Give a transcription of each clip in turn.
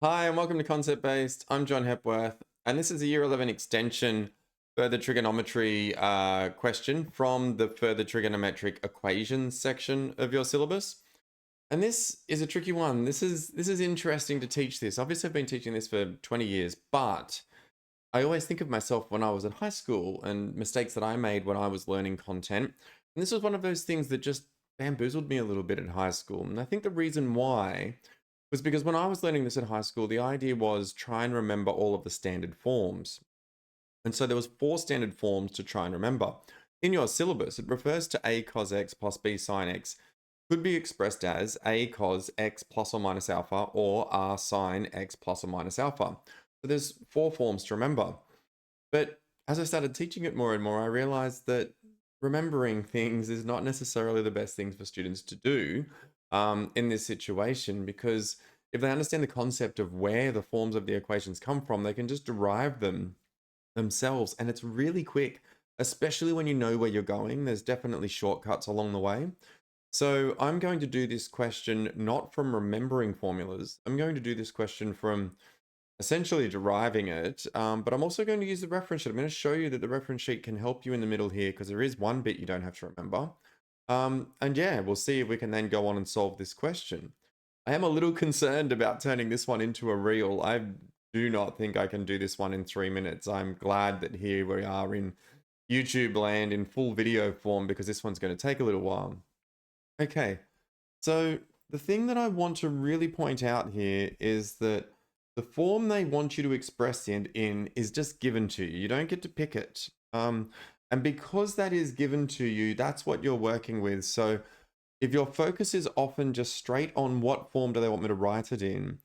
Hi, and welcome to Concept Based. I'm John Hepworth, and this is a Year 11 extension further trigonometry question from the further trigonometric equations section of your syllabus. And this is a tricky one. This is interesting to teach this. Obviously, I've been teaching this for 20 years, but I always think of myself when I was in high school and mistakes that I made when I was learning content. And this was one of those things that just bamboozled me a little bit in high school. And I think the reason why was because when I was learning this in high school, the idea was try and remember all of the standard forms. And so there was four standard forms to try and remember. In your syllabus, it refers to a cos x plus b sine x could be expressed as a cos x plus or minus alpha or r sine x plus or minus alpha. So there's four forms to remember. But as I started teaching it more and more, I realized that remembering things is not necessarily the best thing for students to do in this situation, because if they understand the concept of where the forms of the equations come from, they can just derive them themselves. And it's really quick, especially when you know where you're going. There's definitely shortcuts along the way. So I'm going to do this question not from remembering formulas. I'm going to do this question from essentially deriving it, but I'm also going to use the reference sheet. I'm going to show you that the reference sheet can help you in the middle here because there is one bit you don't have to remember. And yeah, we'll see if we can then go on and solve this question. I am a little concerned about turning this one into a reel. I do not think I can do this one in 3 minutes. I'm glad that here we are in YouTube land in full video form because this one's going to take a little while. Okay, so the thing that I want to really point out here is that the form they want you to express in is just given to you. You don't get to pick it. And because that is given to you, that's what you're working with. So if your focus is often just straight on what form do they want me to write it in,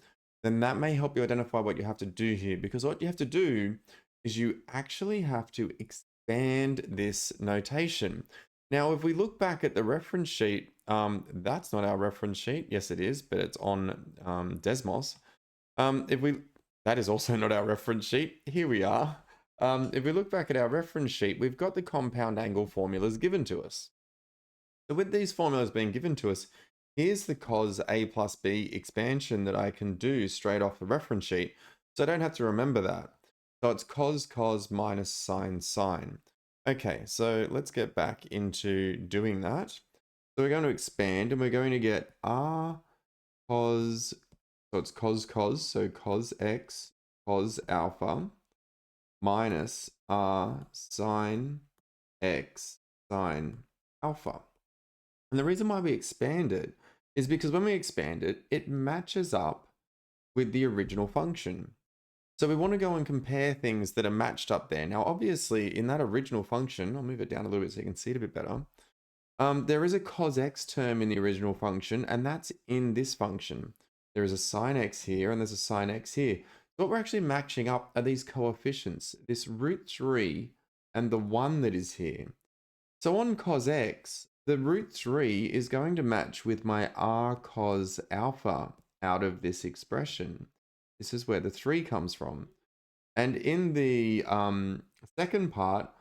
then that may help you identify what you have to do here. Because what you have to do is you actually have to expand this notation. Now, if we look back at the reference sheet, that's not our reference sheet. Yes, it is, but it's on Desmos. If we, that is also not our reference sheet. Here we are. If we look back at our reference sheet, we've got the compound angle formulas given to us. So with these formulas being given to us, here's the cos A plus B expansion that I can do straight off the reference sheet. So I don't have to remember that. So it's cos minus sine. Okay, so let's get back into doing that. So we're going to expand and we're going to get r cos, so it's so cos x cos alpha minus r sine x sine alpha. And the reason why we expand it is because when we expand it, it matches up with the original function. So we want to go and compare things that are matched up there. Now, obviously, in that original function, I'll move it down a little bit so you can see it a bit better. There is a cos x term in the original function, and that's in this function. There is a sine x here, and there's a sine x here. What we're actually matching up are these coefficients, this root 3 and the 1 that is here. So on cos x, the root 3 is going to match with my r cos alpha out of this expression. This is where the 3 comes from. And in the second part,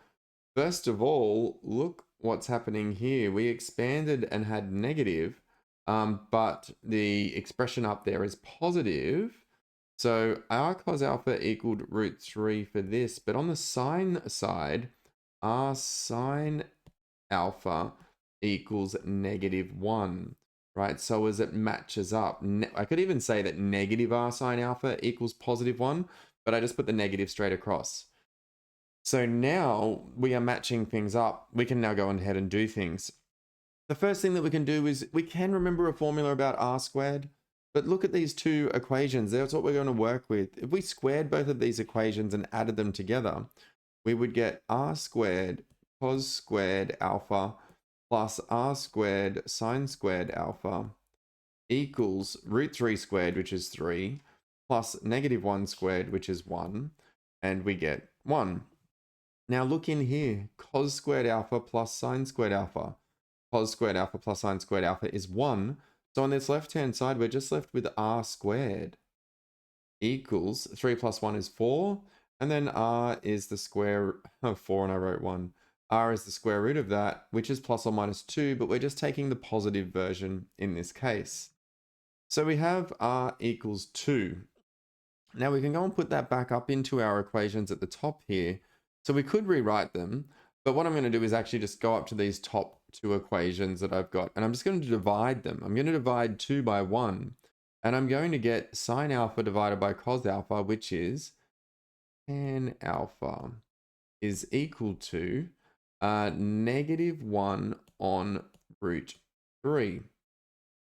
first of all, look what's happening here. We expanded and had negative, but the expression up there is positive. So r cos alpha equaled root 3 for this. But on the sine side, r sine alpha equals -1, right? So as it matches up, I could even say that negative r sine alpha equals +1, but I just put the negative straight across. So now we are matching things up. We can now go ahead and do things. The first thing that we can do is we can remember a formula about r squared, but look at these two equations. That's what we're going to work with. If we squared both of these equations and added them together, we would get r squared cos squared alpha plus r squared sine squared alpha equals root 3 squared, which is 3, plus -1 squared, which is 1, and we get 1. Now look in here, cos squared alpha plus sine squared alpha. Cos squared alpha plus sine squared alpha is 1. So on this left-hand side, we're just left with r squared equals 3 plus 1 is 4. And then r is the square of 4, and I wrote 1. R is the square root of that, which is plus or minus 2, but we're just taking the positive version in this case. So we have r equals 2. Now we can go and put that back up into our equations at the top here. So we could rewrite them, but what I'm going to do is actually just go up to these top two equations that I've got, and I'm just going to divide them. I'm going to divide 2 by 1, and I'm going to get sine alpha divided by cos alpha, which is tan alpha is equal to -1 on root 3.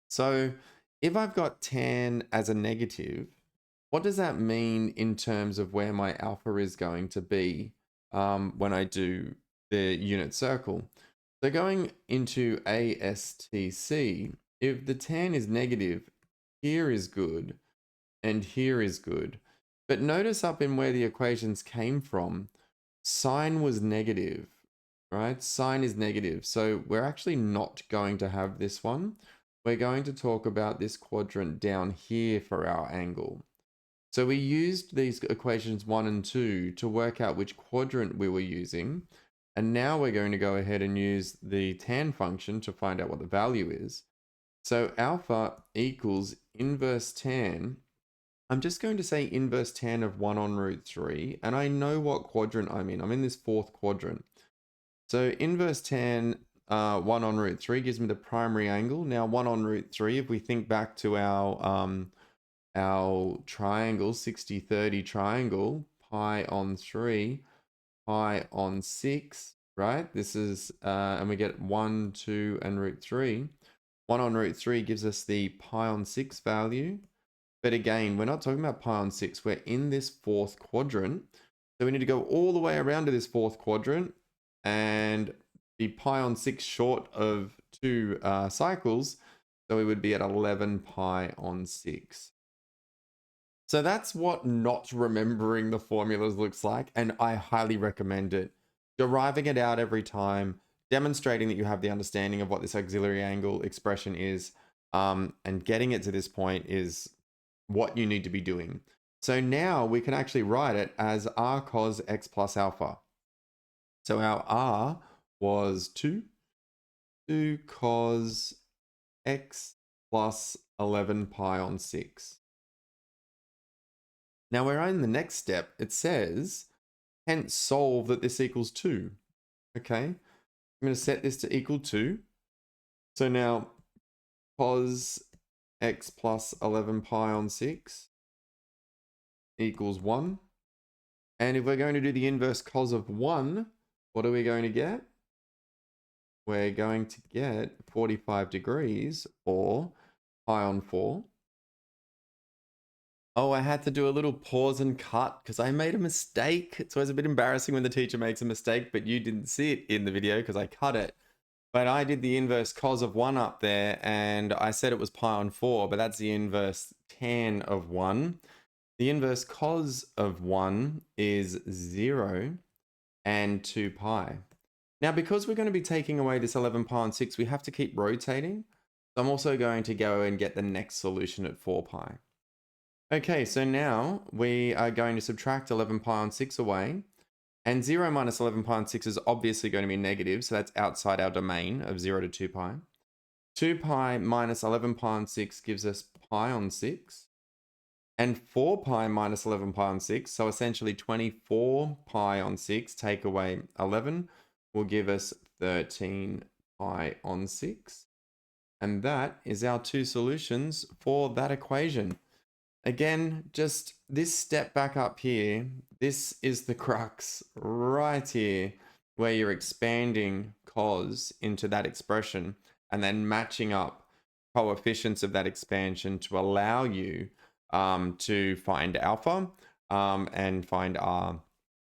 So if I've got tan as a negative, what does that mean in terms of where my alpha is going to be when I do the unit circle? So going into ASTC, if the tan is negative, here is good and here is good. But notice up in where the equations came from, sine was negative, right? Sine is negative. So we're actually not going to have this one. We're going to talk about this quadrant down here for our angle. So we used these equations 1 and 2 to work out which quadrant we were using. And now we're going to go ahead and use the tan function to find out what the value is. So alpha equals inverse tan. I'm just going to say inverse tan of 1 on root 3. And I know what quadrant I'm in. I'm in this fourth quadrant. So inverse tan 1 on root 3 gives me the primary angle. Now 1 on root 3, if we think back to our triangle, 60-30 triangle, pi on 3, pi on 6, right? This is, and we get 1, 2, and root 3. 1 on root 3 gives us the pi on 6 value. But again, we're not talking about pi on 6. We're in this fourth quadrant. So we need to go all the way around to this fourth quadrant and be pi on 6 short of 2 cycles. So we would be at 11 pi on 6. So that's what not remembering the formulas looks like, and I highly recommend it. Deriving it out every time, demonstrating that you have the understanding of what this auxiliary angle expression is, and getting it to this point is what you need to be doing. So now we can actually write it as r cos x plus alpha. So our r was 2 cos x plus 11 pi on 6. Now we're in the next step. It says, hence solve that this equals 2. Okay, I'm going to set this to equal 2. So now cos x plus 11 pi on 6 equals 1. And if we're going to do the inverse cos of 1, what are we going to get? We're going to get 45 degrees, or pi on 4. Oh, I had to do a little pause and cut because I made a mistake. It's always a bit embarrassing when the teacher makes a mistake, but you didn't see it in the video because I cut it. But I did the inverse cos of 1 up there, and I said it was pi on 4, but that's the inverse tan of 1. The inverse cos of 1 is 0 and 2 pi. Now, because we're going to be taking away this 11 pi on 6, we have to keep rotating. So I'm also going to go and get the next solution at 4 pi. Okay, so now we are going to subtract 11 pi on 6 away. And 0 minus 11 pi on 6 is obviously going to be negative, so that's outside our domain of 0 to 2 pi. 2 pi minus 11 pi on 6 gives us pi on 6. And 4 pi minus 11 pi on 6, so essentially 24 pi on 6, take away 11, will give us 13 pi on 6. And that is our two solutions for that equation. Again, just this step back up here, this is the crux right here, where you're expanding cos into that expression and then matching up coefficients of that expansion to allow you to find alpha and find r,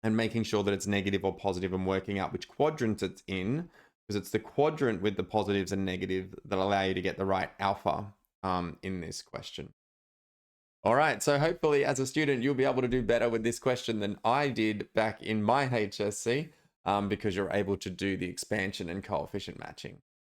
and making sure that it's negative or positive and working out which quadrant it's in, because it's the quadrant with the positives and negatives that allow you to get the right alpha in this question. All right, so hopefully as a student, you'll be able to do better with this question than I did back in my HSC because you're able to do the expansion and coefficient matching.